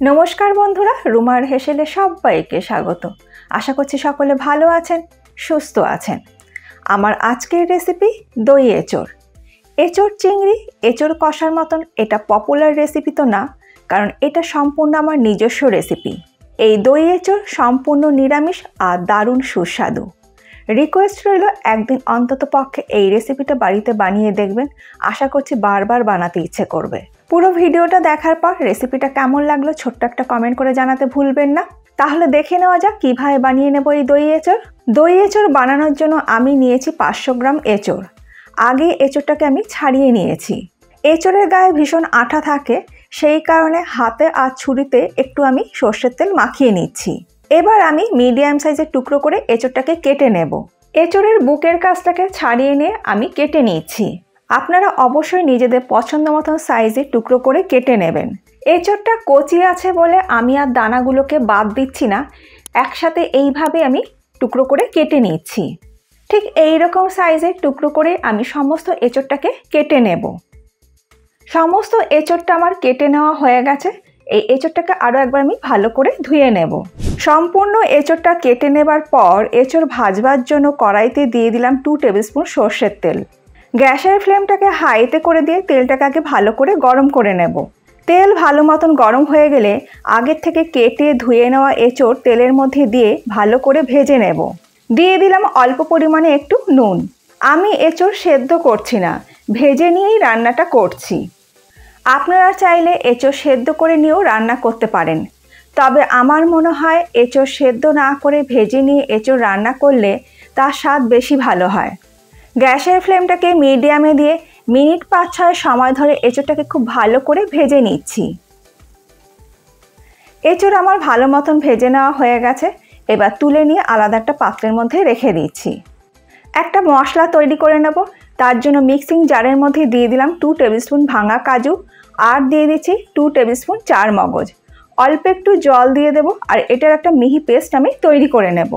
নমস্কার বন্ধুরা, রুমার হেসেলে সবাইকে স্বাগত। আশা করছি সকলে ভালো আছেন, সুস্থ আছেন। আমার আজকের রেসিপি দই এঁচোড়। এঁচোড় চিংড়ি এঁচোড় কষার মতন এটা পপুলার রেসিপি তো না, কারণ এটা সম্পূর্ণ আমার নিজস্ব রেসিপি। এই দই এঁচোড় সম্পূর্ণ নিরামিষ আর দারুণ সুস্বাদু। রিকোয়েস্ট রইল একদিন অন্তত পক্ষে এই রেসিপিটা বাড়িতে বানিয়ে দেখবেন। আশা করছি বারবার বানাতে ইচ্ছে করবে। পুরো ভিডিওটা দেখার পর রেসিপিটা কেমন লাগলো ছোট্ট একটা কমেন্ট করে জানাতে ভুলবেন না। তাহলে দেখে নেওয়া যাক কীভাবে বানিয়ে নেব এই দই এঁচোড়। দই এঁচোড় বানানোর জন্য আমি নিয়েছি 500 গ্রাম এঁচোড়। আগে এঁচোড়টাকে আমি ছাড়িয়ে নিয়েছি। এঁচোড়ের গায়ে ভীষণ আঠা থাকে, সেই কারণে হাতে আর ছুরিতে একটু আমি সর্ষের তেল মাখিয়ে নিচ্ছি। এবার আমি মিডিয়াম সাইজের টুকরো করে এঁচোড়টাকে কেটে নেব। এঁচোড়ের বুকের কাছটাকে ছাড়িয়ে নিয়ে আমি কেটে নিচ্ছি। আপনারা অবশ্যই নিজেদের পছন্দ মতন সাইজে টুকরো করে কেটে নেবেন। এঁচোড়টা কচি আছে বলে আমি আর দানাগুলোকে বাদ দিচ্ছি না, একসাথে এইভাবে আমি টুকরো করে কেটে নিচ্ছি। ঠিক এই রকম সাইজের টুকরো করে আমি সমস্ত এঁচোড়টাকে কেটে নেব। সমস্ত এঁচোড়টা আমার কেটে নেওয়া হয়ে গেছে। এই এঁচোড়টাকে আরও একবার আমি ভালো করে ধুয়ে নেব। সম্পূর্ণ এঁচোড়টা কেটে নেবার পর এঁচোড় ভাজবার জন্য কড়াইতে দিয়ে দিলাম 2 টেবিল স্পুন সর্ষের তেল। গ্যাসের ফ্লেমটাকে হাইতে করে দিয়ে তেলটাকে আগে ভালো করে গরম করে নেব। তেল ভালো মতন গরম হয়ে গেলে আগের থেকে কেটে ধুয়ে নেওয়া এঁচোড় তেলের মধ্যে দিয়ে ভালো করে ভেজে নেব। দিয়ে দিলাম অল্প পরিমাণে একটু নুন। আমি এঁচোড় সেদ্ধ করছি না, ভেজে নিয়েই রান্নাটা করছি। আপনারা চাইলে এঁচোড় সেদ্ধ করে নিয়েও রান্না করতে পারেন, তবে আমার মনে হয় এঁচোড় সেদ্ধ না করে ভেজে নিয়ে এঁচোড় রান্না করলে তার স্বাদ বেশি ভালো হয়। গ্যাসের ফ্লেমটাকে মিডিয়ামে দিয়ে মিনিট 5-6 সময় ধরে এঁচোড়টাকে খুব ভালো করে ভেজে নিচ্ছি। এঁচোড় আমার ভালো মতন ভেজে নেওয়া হয়ে গেছে। এবার তুলে নিয়ে আলাদা একটা পাত্রের মধ্যে রেখে দিচ্ছি। একটা মশলা তৈরি করে নেব। তার জন্য মিক্সিং জারের মধ্যে দিয়ে দিলাম 2 টেবিল স্পুন ভাঙা কাজু, আর দিয়ে দিচ্ছি 2 টেবিল স্পুন চার মগজ। অল্প একটু জল দিয়ে দেব, আর এটার একটা মিহি পেস্ট আমি তৈরি করে নেব।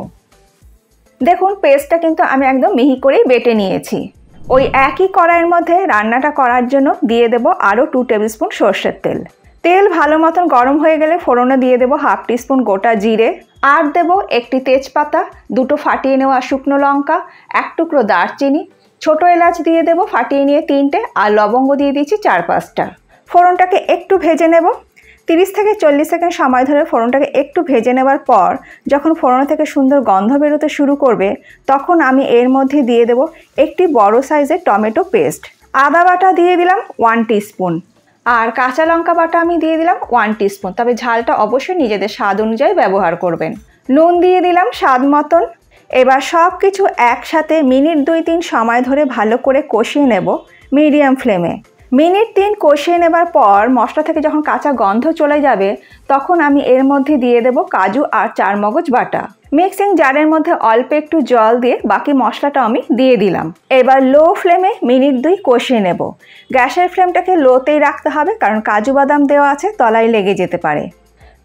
দেখুন, পেস্টটা কিন্তু আমি একদম মিহি করেই বেটে নিয়েছি। ওই একই কড়াইয়ের মধ্যে রান্নাটা করার জন্য দিয়ে দেব আরও 2 টেবিল স্পুন সর্ষের তেল। তেল ভালো মতন গরম হয়ে গেলে ফোড়নে দিয়ে দেবো 1/2 টিস্পুন গোটা জিরে, আর দেব একটি তেজপাতা, 2টো ফাটিয়ে নেওয়া শুকনো লঙ্কা, 1 টুকরো দারচিনি, ছোটো এলাচ দিয়ে দেবো ফাটিয়ে নিয়ে 3টে, আর লবঙ্গ দিয়ে দিয়েছি 4-5টা। ফোড়নটাকে একটু ভেজে নেব। 30 থেকে 40 সেকেন্ড সময় ধরে ফোড়নটাকে একটু ভেজে নেবার পর যখন ফোড়ন থেকে সুন্দর গন্ধ বেরোতে শুরু করবে, তখন আমি এর মধ্যে দিয়ে দেব একটি বড় সাইজের টমেটো পেস্ট। আদা বাটা দিয়ে দিলাম 1 টিস্পুন, আর কাঁচা লঙ্কা বাটা আমি দিয়ে দিলাম 1 টিস্পুন, তবে ঝালটা অবশ্যই নিজেদের স্বাদ অনুযায়ী ব্যবহার করবেন। নুন দিয়ে দিলাম স্বাদ মতন। এবার সব কিছু একসাথে মিনিট 2-3 সময় ধরে ভালো করে কষিয়ে নেব মিডিয়াম ফ্লেমে। মিনিট 3 কষিয়ে নেবার পর মশলা থেকে যখন কাঁচা গন্ধ চলে যাবে, তখন আমি এর মধ্যে দিয়ে দেব কাজু আর চার মগজ বাটা। মিক্সিং জারের মধ্যে অল্প একটু জল দিয়ে বাকি মশলাটা আমি দিয়ে দিলাম। এবার লো ফ্লেমে মিনিট 2 কষিয়ে নেব। গ্যাসের ফ্লেমটাকে লোতেই রাখতে হবে, কারণ কাজু বাদাম দেওয়া আছে, তলায় লেগে যেতে পারে।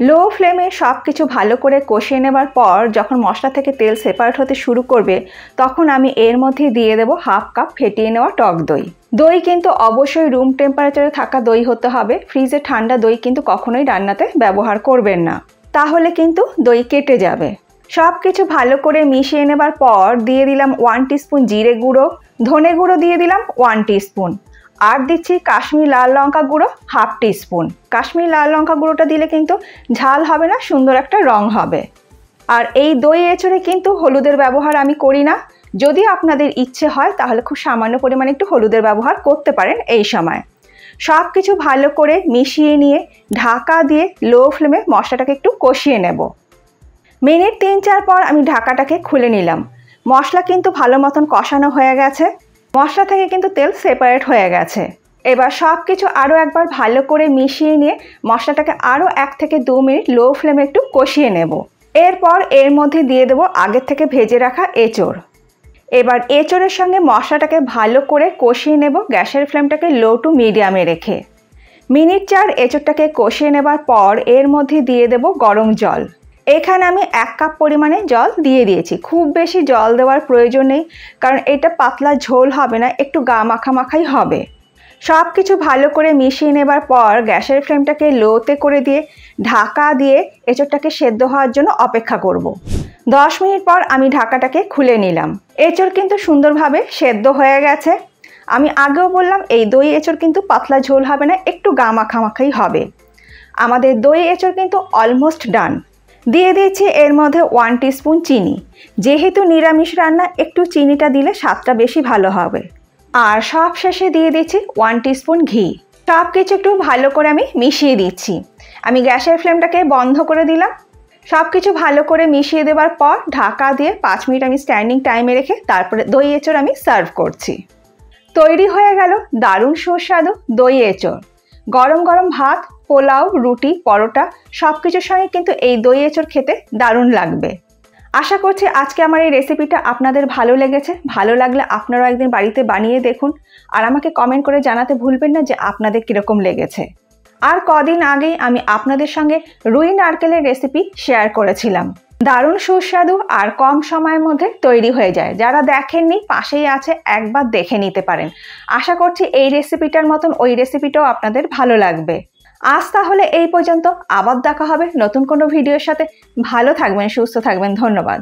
লো ফ্লেমে সব কিছু ভালো করে কষিয়ে নেবার পর যখন মশলা থেকে তেল সেপারেট হতে শুরু করবে, তখন আমি এর মধ্যে দিয়ে দেব 1/2 কাপ ফেটিয়ে নেওয়া টক দই। দই কিন্তু অবশ্যই রুম টেম্পারেচারে থাকা দই হতে হবে। ফ্রিজে ঠান্ডা দই কিন্তু কখনোই রান্নাতে ব্যবহার করবেন না, তাহলে কিন্তু দই কেটে যাবে। সব কিছু ভালো করে মিশিয়ে নেবার পর দিয়ে দিলাম 1 টিস্পুন জিরে গুঁড়ো, ধনে গুঁড়ো দিয়ে দিলাম 1 টিস্পুন, আর দিচ্ছি কাশ্মীরি লাল লঙ্কা গুঁড়ো 1/2 টিস্পুন। কাশ্মীরি লাল লঙ্কা গুঁড়োটা দিলে কিন্তু ঝাল হবে না, সুন্দর একটা রং হবে। আর এই দই এঁচোড়ে কিন্তু হলুদের ব্যবহার আমি করি না। যদি আপনাদের ইচ্ছে হয় তাহলে খুব সামান্য পরিমাণে একটু হলুদের ব্যবহার করতে পারেন এই সময়। সব কিছু ভালো করে মিশিয়ে নিয়ে ঢাকা দিয়ে লো ফ্লেমে মশলাটাকে একটু কষিয়ে নেব। মিনিট 3-4 পর আমি ঢাকাটাকে খুলে নিলাম। মশলা কিন্তু ভালো মতন কষানো হয়ে গেছে, মশলা থেকে কিন্তু তেল সেপারেট হয়ে গেছে। এবার সব কিছু আরও একবার ভালো করে মিশিয়ে নিয়ে মশলাটাকে আরও 1 থেকে 2 মিনিট লো ফ্লেমে একটু কষিয়ে নেব। এরপর এর মধ্যে দিয়ে দেবো আগের থেকে ভেজে রাখা এঁচোড়। এবার এঁচোড়ের সঙ্গে মশলাটাকে ভালো করে কষিয়ে নেব গ্যাসের ফ্লেমটাকে লো টু মিডিয়ামে রেখে। মিনিট 4 এঁচোড়টাকে কষিয়ে নেবার পর এর মধ্যে দিয়ে দেব গরম জল। এখানে আমি 1 কাপ পরিমাণে জল দিয়ে দিয়েছি। খুব বেশি জল দেওয়ার প্রয়োজন নেই, কারণ এটা পাতলা ঝোল হবে না, একটু গা মাখা মাখাই হবে। সব কিছু ভালো করে মিশিয়ে নেবার পর গ্যাসের ফ্লেমটাকে লোতে করে দিয়ে ঢাকা দিয়ে এঁচোড়টাকে সেদ্ধ হওয়ার জন্য অপেক্ষা করব। 10 মিনিট পর আমি ঢাকাটাকে খুলে নিলাম। এঁচোড় কিন্তু সুন্দরভাবে সেদ্ধ হয়ে গেছে। আমি আগেও বললাম এই দই এঁচোড় কিন্তু পাতলা ঝোল হবে না, একটু গা মাখামাখাই হবে। আমাদের দই এঁচোড় কিন্তু অলমোস্ট ডান। দিয়ে দিয়েছি এর মধ্যে 1 টিস্পুন চিনি। যেহেতু নিরামিষ রান্না একটু চিনিটা দিলে স্বাদটা বেশি ভালো হবে। আর সব শেষে দিয়ে দিচ্ছি 1 টিস্পুন ঘি। সব কিছু একটু ভালো করে আমি মিশিয়ে দিচ্ছি। আমি গ্যাসের ফ্লেমটাকে বন্ধ করে দিলাম। সব কিছু ভালো করে মিশিয়ে দেওয়ার পর ঢাকা দিয়ে 5 মিনিট আমি স্ট্যান্ডিং টাইমে রেখে তারপরে দই এঁচোড় আমি সার্ভ করছি। তৈরি হয়ে গেল দারুণ সুস্বাদু দই এঁচোড়। গরম গরম ভাত, পোলাও, রুটি, পরোটা সব কিছুর সঙ্গে কিন্তু এই দই এঁচোড় খেতে দারুণ লাগবে। আশা করছি আজকে আমার এই রেসিপিটা আপনাদের ভালো লেগেছে। ভালো লাগলে আপনারাও একদিন বাড়িতে বানিয়ে দেখুন আর আমাকে কমেন্ট করে জানাতে ভুলবেন না যে আপনাদের কীরকম লেগেছে। আর কদিন আগেই আমি আপনাদের সঙ্গে রুই নারকেলের রেসিপি শেয়ার করেছিলাম। দারুণ সুস্বাদু আর কম সময়ের মধ্যে তৈরি হয়ে যায়। যারা দেখেননি পাশেই আছে, একবার দেখে নিতে পারেন। আশা করছি এই রেসিপিটার মতন ওই রেসিপিটাও আপনাদের ভালো লাগবে। আজ তাহলে এই পর্যন্ত, আবার দেখা হবে নতুন কোনো ভিডিওর সাথে। ভালো থাকবেন, সুস্থ থাকবেন, ধন্যবাদ।